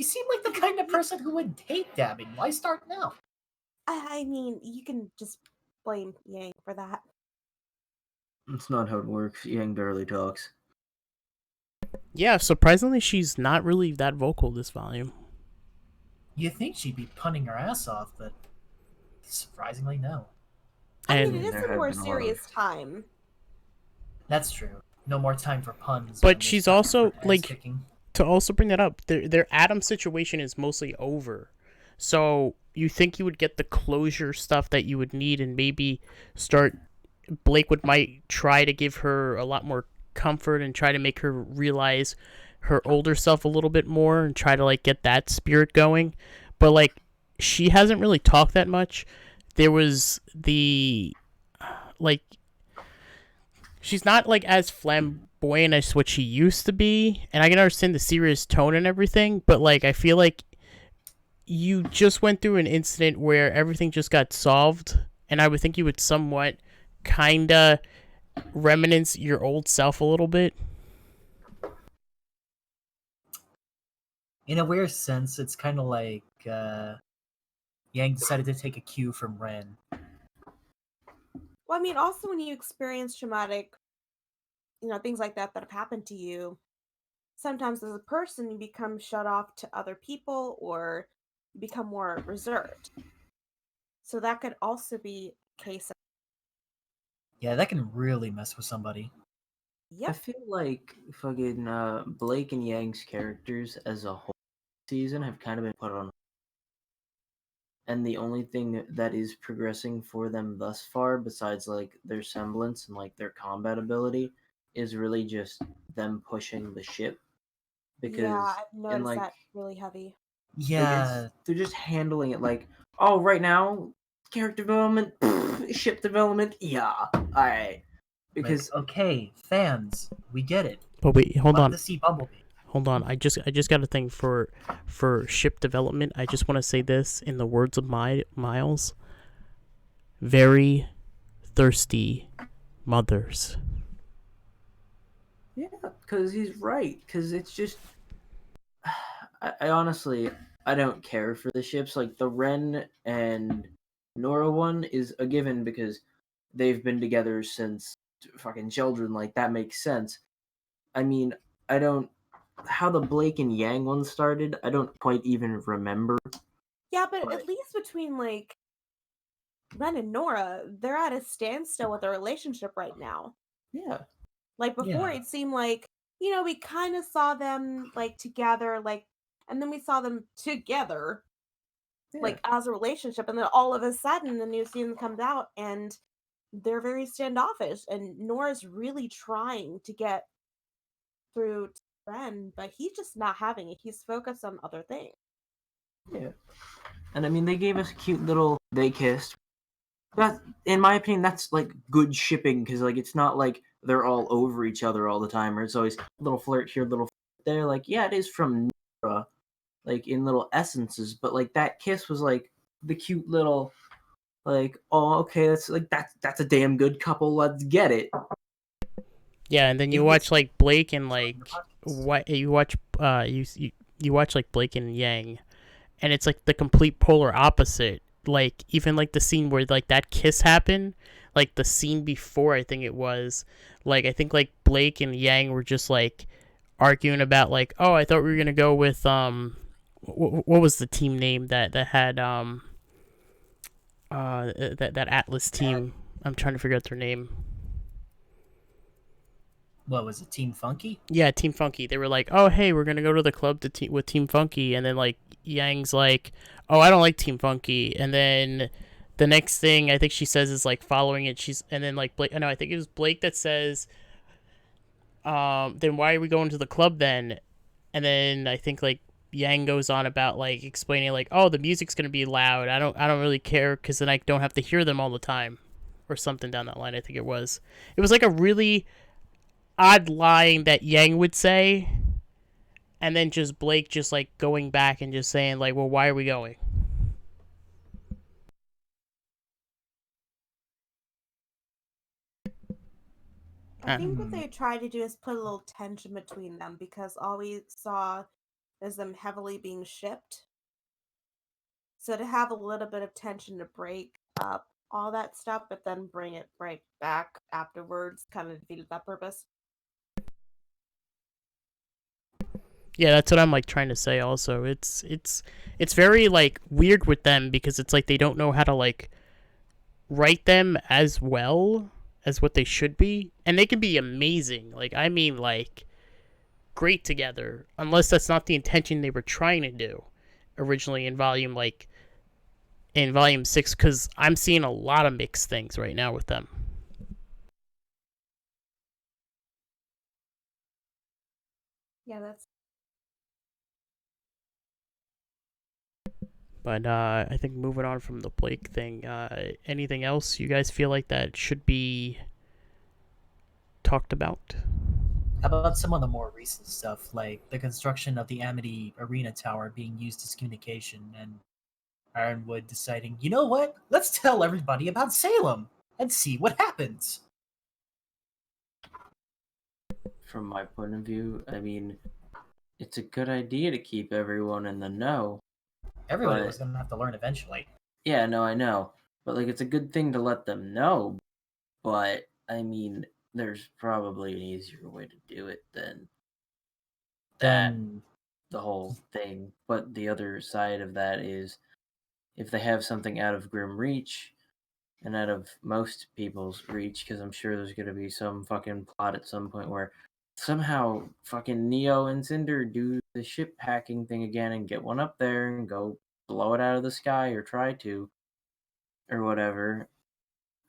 seem like the kind of person who would hate dabbing. Why start now? I mean, you can just blame Yang for that. It's not how it works. Yang barely talks. Yeah, surprisingly, she's not really that vocal this volume. You think she'd be punning her ass off, but surprisingly, no. I And mean, it is there a have more been a lot serious of- time. That's true. No more time for puns. But when she's there's time also, for ass like- kicking. to also bring that up, their Adam situation is mostly over. So you think you would get the closure stuff that you would need, and maybe Blake might try to give her a lot more comfort and try to make her realize her older self a little bit more and try to like get that spirit going. But like she hasn't really talked that much. There was the like she's not like as flamboyant as what she used to be, and I can understand the serious tone and everything, but like I feel like you just went through an incident where everything just got solved, and I would think you would somewhat kinda reminisce your old self a little bit. In a weird sense, it's kind of like Yang decided to take a cue from Ren. Well, I mean, also when you experience traumatic, things like that have happened to you, sometimes as a person you become shut off to other people or you become more reserved. So that could also be a case of, Yeah, that can really mess with somebody. I yep. feel like fucking Blake and Yang's characters as a whole season have kind of been put on. And the only thing that is progressing for them thus far, besides like their semblance and like their combat ability, is really just them pushing the ship. Because Yeah, I've in noticed like that really heavy. Yeah, they're just handling it like, oh, right now, character development, ship development, yeah, alright. Because like, okay, fans, we get it. But wait, hold Love on. to see Bumblebee. Hold on. I just got a thing for ship development. I just want to say this in the words of Miles. Very thirsty mothers. yeah, because he's right. Because it's just, I honestly, I don't care for the ships. Like the Ren and Nora one is a given because they've been together since fucking children. Like that makes sense. I mean, I don't. How the Blake and Yang one started, I don't quite even remember. Yeah, but Right. at least between like Ren and Nora, they're at a standstill with their relationship right now. Yeah. Like before, Yeah. it seemed like, we kind of saw them like together, like, and then we saw them together, Yeah. like as a relationship, and then all of a sudden the new season comes out and they're very standoffish, and Nora's really trying to get through to Ren, but he's just not having it. He's focused on other things. Yeah. And I mean, they gave us a cute little. They kissed. That, in my opinion, that's like good shipping because like it's not like they're all over each other all the time, or it's always a little flirt here, little flirt there. Like, yeah, it is from Nora, like in little essences, but like that kiss was like the cute little, like, oh, okay, that's a damn good couple. Let's get it. Yeah, and then you It watch was- like Blake and like the podcast. what you watch you watch like Blake and Yang, and it's like the complete polar opposite. Like even like the scene where like that kiss happened, like the scene before I think it was, like I think like Blake and Yang were just like arguing about like, oh, I thought we were gonna go with what was the team name that had that Atlas team. I'm trying to figure out their name. What was it, Team Funky? Yeah, Team Funky. They were like, "Oh, hey, we're gonna go to the club with Team Funky," and then like Yang's like, "Oh, I don't like Team Funky," and then the next thing I think she says is like following it. And then like Blake. No, I think it was Blake that says, "Then why are we going to the club then?" And then I think like Yang goes on about like explaining like, "Oh, the music's gonna be loud. I don't really care because then I don't have to hear them all the time," or something down that line. I think it was. It was like a really odd line that Yang would say, and then just Blake just like going back and just saying like, well, why are we going? I think what they tried to do is put a little tension between them because all we saw is them heavily being shipped. So to have a little bit of tension to break up all that stuff, but then bring it right back afterwards, kind of defeated that purpose. Yeah, that's what I'm like trying to say. Also, it's very like weird with them because it's like they don't know how to like write them as well as what they should be, and they can be amazing. Like I mean, like great together, unless that's not the intention they were trying to do originally in volume 6. Because I'm seeing a lot of mixed things right now with them. Yeah, that's. But I think moving on from the Blake thing, anything else you guys feel like that should be talked about? How about some of the more recent stuff, like the construction of the Amity Arena Tower being used as communication, and Ironwood deciding, you know what? Let's tell everybody about Salem and see what happens. From my point of view, I mean, it's a good idea to keep everyone in the know. Everybody But- was going to have to learn eventually. Yeah, no, I know. But, like, it's a good thing to let them know. But, I mean, there's probably an easier way to do it than that, Then the whole thing. But the other side of that is if they have something out of Grim Reach and out of most people's reach, because I'm sure there's going to be some fucking plot at some point where somehow fucking Neo and Cinder do the ship hacking thing again and get one up there and go blow it out of the sky or try to or whatever.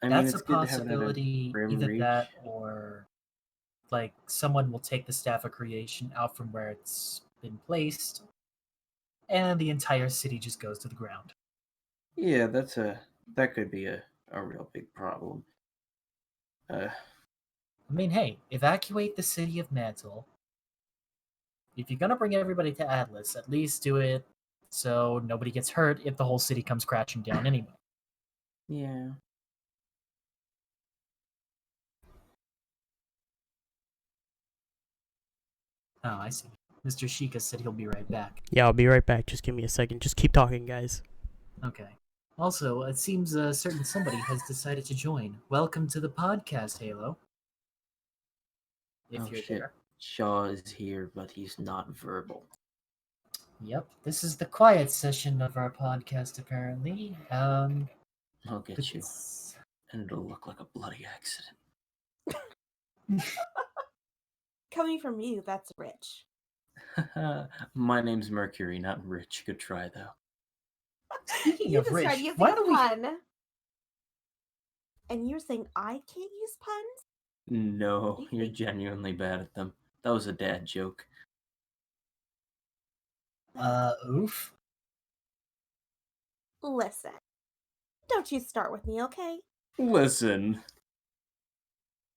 I mean, that's it's a good to have it out of possibility, Grim either Reach. that or like someone will take the Staff of Creation out from where it's been placed, and the entire city just goes to the ground. Yeah, that could be a real big problem. I mean, hey, evacuate the city of Mantle. If you're gonna bring everybody to Atlas, at least do it so nobody gets hurt if the whole city comes crashing down anyway. Yeah. Oh, I see. Mr. Sheikah said he'll be right back. Yeah, I'll be right back. Just give me a second. Just keep talking, guys. Okay. Also, it seems a certain somebody has decided to join. Welcome to the podcast, Halo. If Oh you're shit. there. Shaw is here, but he's not verbal. Yep, this is the quiet session of our podcast, apparently. I'll get you. And it'll look like a bloody accident. Coming from you, that's rich. My name's Mercury, not Rich. Good try, though. Speaking You of just Rich, tried using why a don't we... pun. And you're saying I can't use puns? No, you're genuinely bad at them. That was a dad joke. Oof. Listen. Don't you start with me, okay? Listen,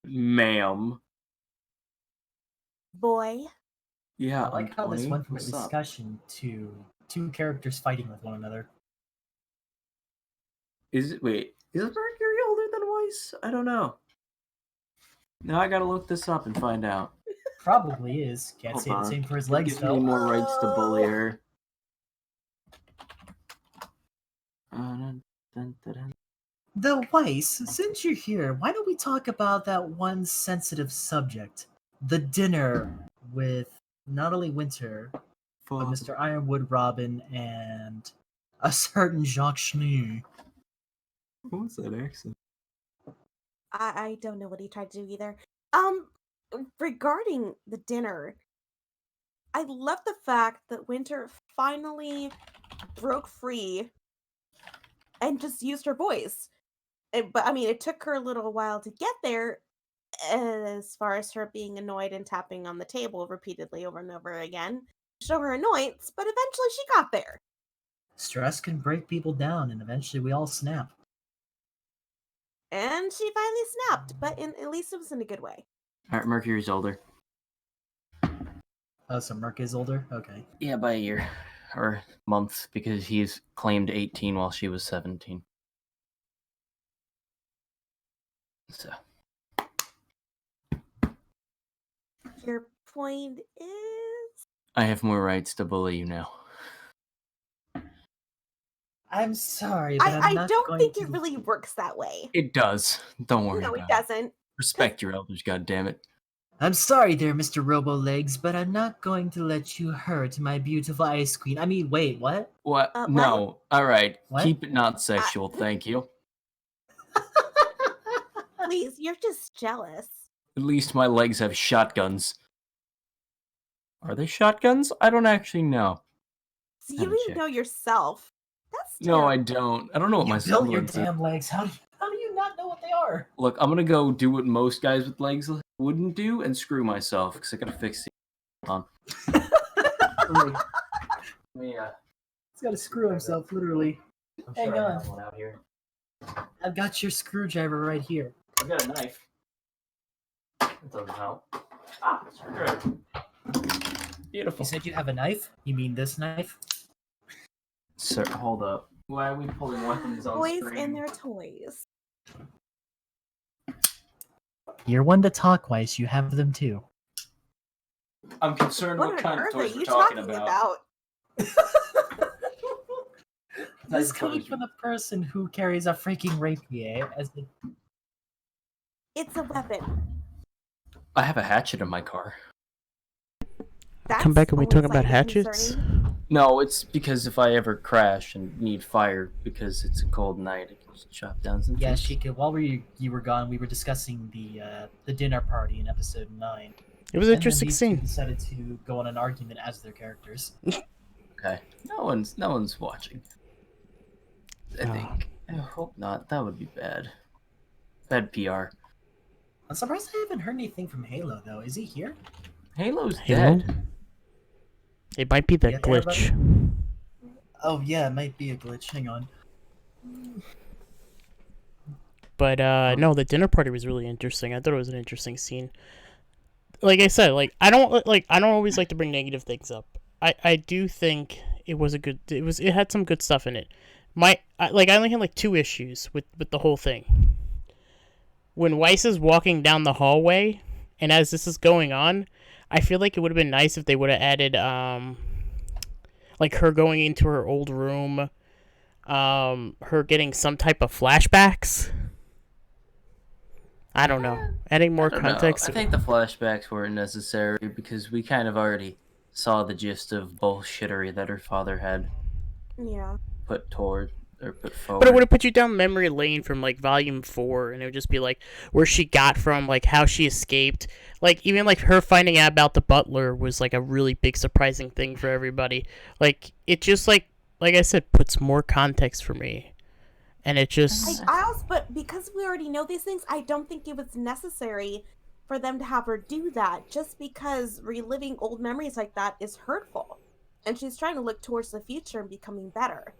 ma'am. Boy. Yeah, I like how this went from a What's up? discussion to two characters fighting with one another. Is Mercury older than Weiss? I don't know. Now I gotta look this up and find out. Probably is. Can't Hold say the on. same for his It legs, gives though. me more rights to bully her. Though, Weiss, since you're here, why don't we talk about that one sensitive subject? The dinner with not only Winter, but Mr. Ironwood, Robin, and a certain Jacques Schnee. What's that accent? I don't know what he tried to do either. Regarding the dinner, I love the fact that Winter finally broke free and just used her voice. But I mean, it took her a little while to get there, as far as her being annoyed and tapping on the table repeatedly over and over again. Show her annoyance, but eventually she got there. Stress can break people down, and eventually we all snap. And she finally snapped, but at least it was in a good way. Alright, Mercury's older. Oh, so Merc is older? Okay. Yeah, by a year. Or months, because he's claimed 18 while she was 17. So. Your point is? I have more rights to bully you now. I'm sorry, but I'm I not don't going think to... it really works that way. It does. Don't worry No, about it it. doesn't. Respect your elders, goddammit. I'm sorry there, Mr. Robo-Legs, but I'm not going to let you hurt my beautiful ice queen. I mean, wait, what? What? What? No. Alright. What? Keep it not sexual, thank you. Please, you're just jealous. At least my legs have shotguns. Are they shotguns? I don't actually know. So you Let me don't even check. know yourself. That's No, I terrible. don't. I don't know what You my built your semblance is. damn legs. How do you not know what they are? Look, I'm gonna go do what most guys with legs wouldn't do and screw myself because I gotta fix the. Hold on. Yeah. He's got to screw himself, literally. I'm Hang sure I on. have one out here. I've got your screwdriver right here. I've got a knife. That doesn't help. Ah, screwdriver. Beautiful. You said you have a knife? You mean this knife? Sir, hold up. Why are we pulling weapons on Boys screen? and their toys. You're one to talk, Weiss. You have them too. I'm concerned what What on kind of earth are toys we're you talking talking about. This coming from the person who carries a freaking rapier as the... It's a weapon. I have a hatchet in my car. That's Come back and we talk only about slightly hatchets. concerning. No, it's because if I ever crash and need fire because it's a cold night, I can just chop down some Yeah, trees. Sheikah, while you were gone, we were discussing the dinner party in episode 9. It was an And then interesting these two scene. decided to go on an argument as their characters. Okay. No one's watching. I Oh. think. I hope not. That would be bad. Bad PR. I'm surprised I haven't heard anything from Halo, though. Is he here? Halo's Halo? dead. It might be the Yeah, there, glitch. Oh, yeah, it might be a glitch. Hang on. But no, the dinner party was really interesting. I thought it was an interesting scene. Like I said, I don't always like to bring negative things up. I do think it was it had some good stuff in it. I only had 2 issues with the whole thing. When Weiss is walking down the hallway, and as this is going on, I feel like it would have been nice if they would have added her going into her old room, her getting some type of flashbacks. I don't know. Adding more I don't know. context. I think the flashbacks weren't necessary because we kind of already saw the gist of bullshittery that her father had Yeah. put forward. But it would have put you down memory lane from volume 4, and it would just be where she got from, how she escaped. Even her finding out about the butler was a really big surprising thing for everybody. It just like I said, puts more context for me. And it just But because we already know these things, I don't think it was necessary for them to have her do that, just because reliving old memories like that is hurtful. And she's trying to look towards the future and becoming better.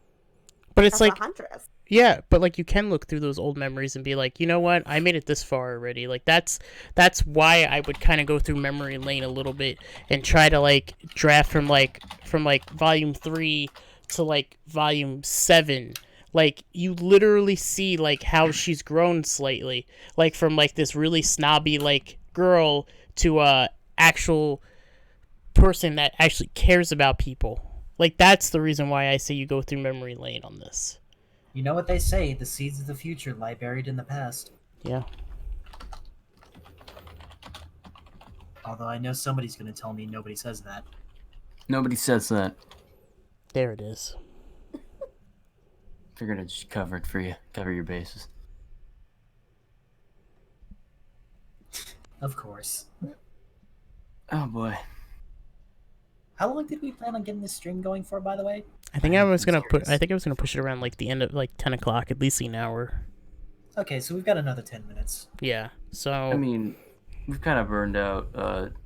But it's as a huntress. Yeah, but you can look through those old memories and be you know what? I made it this far already. That's why I would kind of go through memory lane a little bit and try to draft from volume 3 to volume 7. You literally see how she's grown slightly, from this really snobby girl to a actual person that actually cares about people. That's the reason why I say you go through memory lane on this. You know what they say, the seeds of the future lie buried in the past. Yeah. Although I know somebody's going to tell me nobody says that. Nobody says that. There it is. Figured I'd just cover it for you. Cover your bases. Of course. Oh boy. How long did we plan on getting this stream going for, by the way? I think I was gonna push it around the end of 10 o'clock, at least an hour. Okay, so we've got another 10 minutes. Yeah. So I mean, we've kind of burned out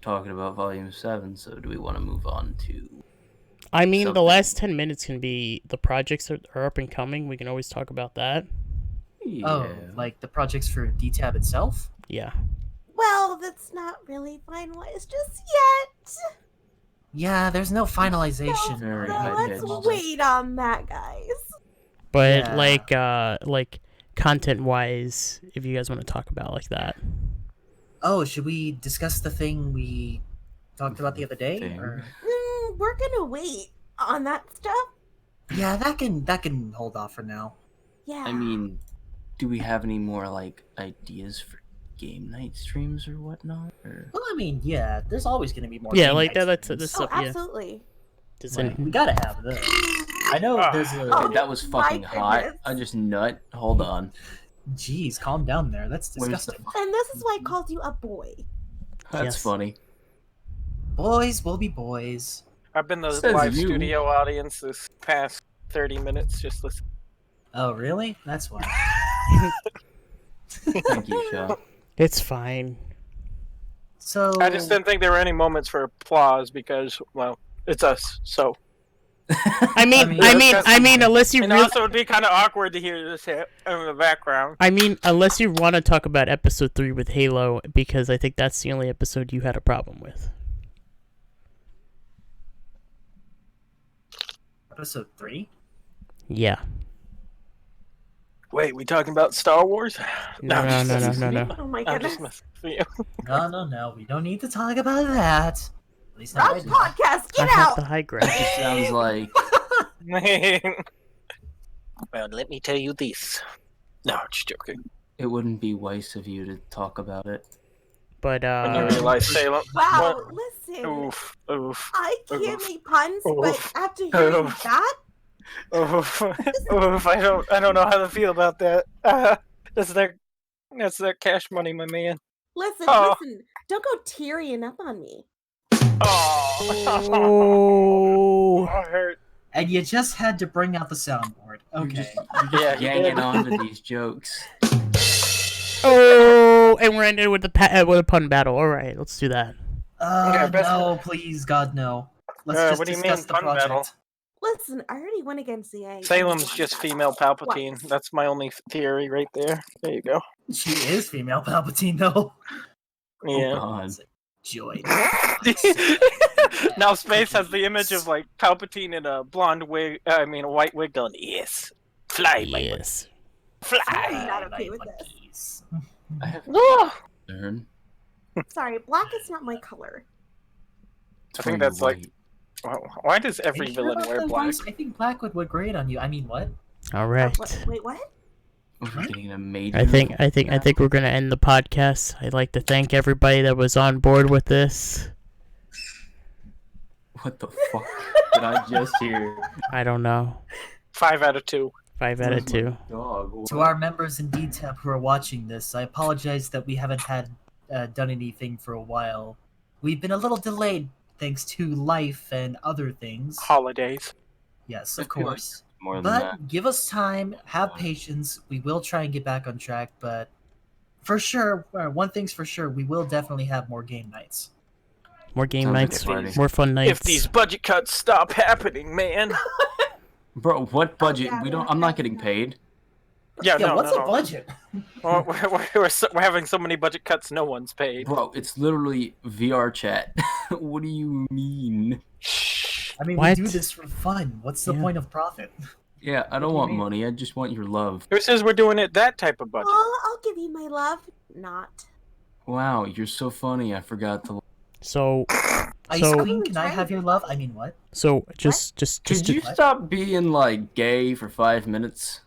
talking about Volume 7, so do we want to move on to... I mean, something? the last 10 minutes can be the projects that are up and coming. We can always talk about that. Yeah. Oh, the projects for Dtab itself? Yeah. Well, that's not really finalized just yet. Yeah, there's no finalization. Very So high let's pitched. wait on that, guys. But Yeah. content-wise, if you guys want to talk about that. Oh, should we discuss the thing we talked about the other day? Thing. Or... we're gonna wait on that stuff. Yeah, that can hold off for now. Yeah. I mean, do we have any more like ideas for game night streams or whatnot? Or Well, I mean, yeah, there's always going to be more. Yeah, game like night that's streams. this oh, stuff. Yeah. absolutely. Does Right, any- we gotta have those. I know there's a. Oh, okay, that was my fucking hot. goodness. I just nut. Hold on. Jeez, calm down there. That's Where's the disgusting. And this is why I called you a boy. That's Yes. funny. Boys will be boys. I've been the Says live you. studio audience this past 30 minutes. Just listen. Oh, really? That's why. Thank you, Shaw. It's fine. So I just didn't think there were any moments for applause because, well, it's us. So, I mean, that's- unless you and really, also it'd be kind of awkward to hear this in the background. I mean, unless you want to talk about episode 3 with Halo, because I think that's the only episode you had a problem with. episode 3. Yeah. Wait, we talking about Star Wars? No. Oh my I'm goodness. just messing with you. No. We don't need to talk about that. At least not Rob right now. podcast, I get have out! the high ground. It sounds like Well, let me tell you this. No, just joking. it wouldn't be wise of you to talk about it. But When you realize Salem. Wow, What? listen. Oof. I can't Oof. make puns, but Oof. after hearing Oof. that, Oof. Oof. I don't know how to feel about that. That's that cash money, my man. listen, Oh. listen. Don't go tearing up on me. Oh. I hurt. And you just had to bring out the soundboard. You're Okay. just Yeah, he ganging did. on to these jokes. Oh, and we're ending with with a pun battle. All right, let's do that. Yeah, best- No, please, God, no. Let's just what do you discuss mean, the pun project. battle? Listen, I already went against the A. Salem's just female Palpatine. Once. That's my only theory right there. There you go. She is female Palpatine, though. Oh, Yeah. God. Joy. Now Space has the image of like Palpatine in a blonde wig. I mean, a white wig. Going, yes, fly, my boy. Yes. I'm Fly. not okay with this. Monkeys. I have Ah! a concern. Sorry, black is not my color. I think that's like. White. Why does Are every you sure villain about wear the black? voice? I think black would look great on you. I mean, what? All right. Wait, what? We're getting a major. I think we're gonna end the podcast. I'd like to thank everybody that was on board with this. What the fuck did I just hear? I don't know. 5 out of 2. 5 out of 2. Dog. To our members in Dtab who are watching this, I apologize that we haven't had done anything for a while. We've been a little delayed thanks to life and other things. Holidays. Yes, I of feel like course. More than But that. give us time, have patience. We will try and get back on track, but for sure, one thing's for sure, we will definitely have more game nights. More game Sounds like nights, a party. more fun nights. If these budget cuts stop happening, man. Bro, what budget? yeah, We don't. yeah. I'm not getting paid. Yeah, Yeah, no, what's no, the no. budget? Well, we're having so many budget cuts, no one's paid. Bro, it's literally VR chat. What do you mean? Shh. I mean, What? we do this for fun. What's the Yeah. point of profit? Yeah, I What don't do you want mean? money. I just want your love. Who says we're doing it that type of budget? Oh, I'll give you my love. Not. Wow, you're so funny. I forgot to. So Ice So- Queen, can I have your love? I mean, what? just Could you what? stop being like gay for 5 minutes?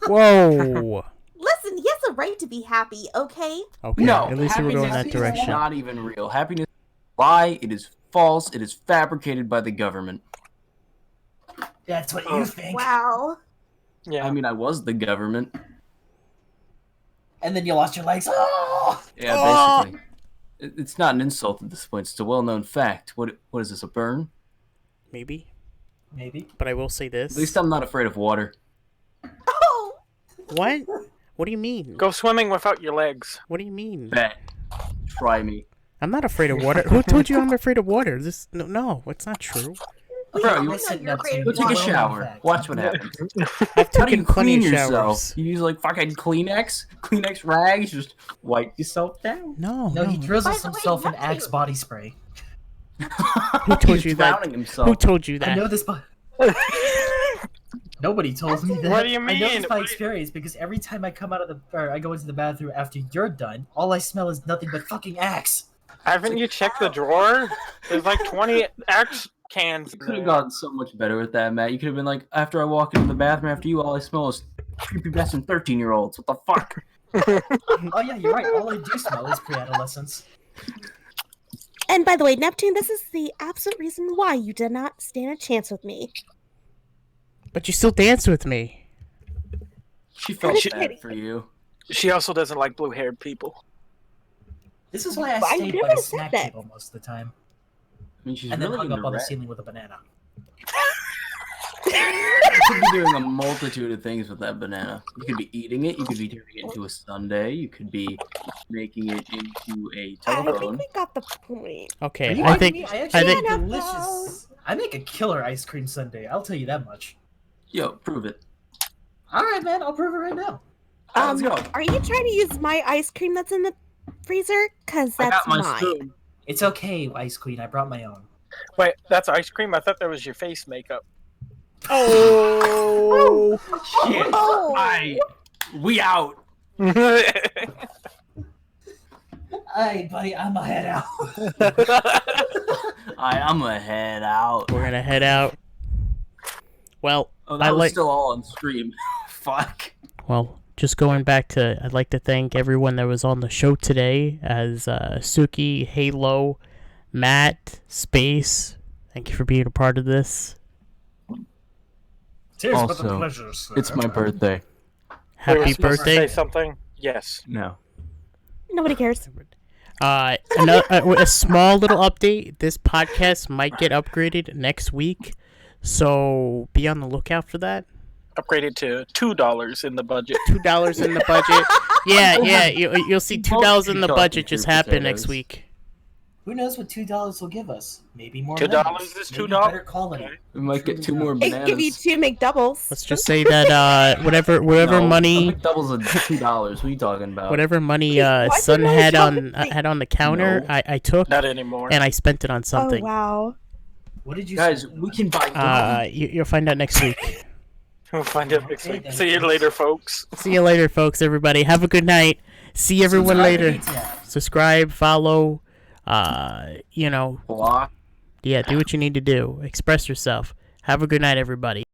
whoa. Listen, he has a right to be happy, okay? Okay, No, at least you were going that happiness is direction. not even real. Happiness is a lie. It is false. It is fabricated by the government. That's what Oh. you think. Wow. Yeah. I mean, I was the government. And then you lost your legs. Oh! Yeah, Oh! basically. It's not an insult at this point. It's a well-known fact. What is this, a burn? Maybe, Maybe. but I will say this. At least I'm not afraid of water. Oh! What? What do you mean? Go swimming without your legs. What do you mean? Bet. Try me. I'm not afraid of water. Who told you I'm afraid of water? No, it's not true. We Bro, all you know listen you're up to afraid me. of Go take a water. shower. fact. Watch what happens. I've How do taken you plenty clean of yourself? showers. You use like fucking Kleenex rags, just wipe yourself down. No, No, he By drizzles the way, himself in what Axe do- body spray. Who told He's you that? drowning himself. Who told you I know that? this by... Nobody told me that. What do you I know mean? this by What do you- experience because every time I come out of I go into the bathroom after you're done, all I smell is nothing but fucking Axe. Haven't you checked the drawer? There's like 20 Axe cans. You could have gotten so much better with that, Matt. You could have been like, after I walk into the bathroom after you, all I smell is prepubescent 13-year-olds. What the fuck? Oh yeah, you're right. All I do smell is pre-adolescence. And by the way, Neptune, this is the absolute reason why you did not stand a chance with me. But you still danced with me. She felt bad for you. She also doesn't like blue-haired people. This is why I But I stayed by never the said snack that. table most of the time. I mean, she's And then really hung up into on the red. ceiling with a banana. You could be doing a multitude of things with that banana. You could be eating it. You could be turning it into a sundae. You could be making it into a I think telephone. we got the point. Okay, Are you I kidding think me? I actually think- make delicious. I make a killer ice cream sundae. I'll tell you that much. Yo, prove it. All right, man. I'll prove it right now. Let's go. Are you trying to use my ice cream that's in the freezer? Because I that's got my mine. spoon. It's okay, Ice Queen. I brought my own. Wait, that's ice cream? I thought that was your face makeup. Oh Shit. Oh. We out. Hey, buddy, I'm a head out. I'm gonna head out. We're gonna head out. Well, Oh, that was still all on stream. Fuck. Well, just going back to, I'd like to thank everyone that was on the show today, as Suki, Halo, Matt, Space. Thank you for being a part of this. Cheers, Also, but the pleasures. It's my birthday. Happy Were we supposed to birthday! say something? Yes. No. Nobody cares. A small little update. This podcast might get upgraded next week, so be on the lookout for that. Upgraded to $2 in the budget. $2 in the budget. Yeah, you'll see $2 in the Both budget be just true happen next potatoes. week. Who knows what $2 will give us? Maybe more. $2 lemons, is maybe $2? Better quality. Okay. We might get 2 more It can give you bananas. 2 McDoubles. Let's just say that whatever No, money. doubles are $2. What are you talking about? Whatever money Why Sun did I had tell on him to- had on the counter, No. I took Not anymore. and I spent it on Oh, something. wow. What did you Guys, say? we can buy. You'll find out next week. We'll find out next Okay, week. then. See you later, folks. See you later, folks. Everybody, have a good night. See everyone Subscribe to later. Dtab. Subscribe, follow. block. Yeah, do what you need to do. Express yourself. Have a good night, everybody.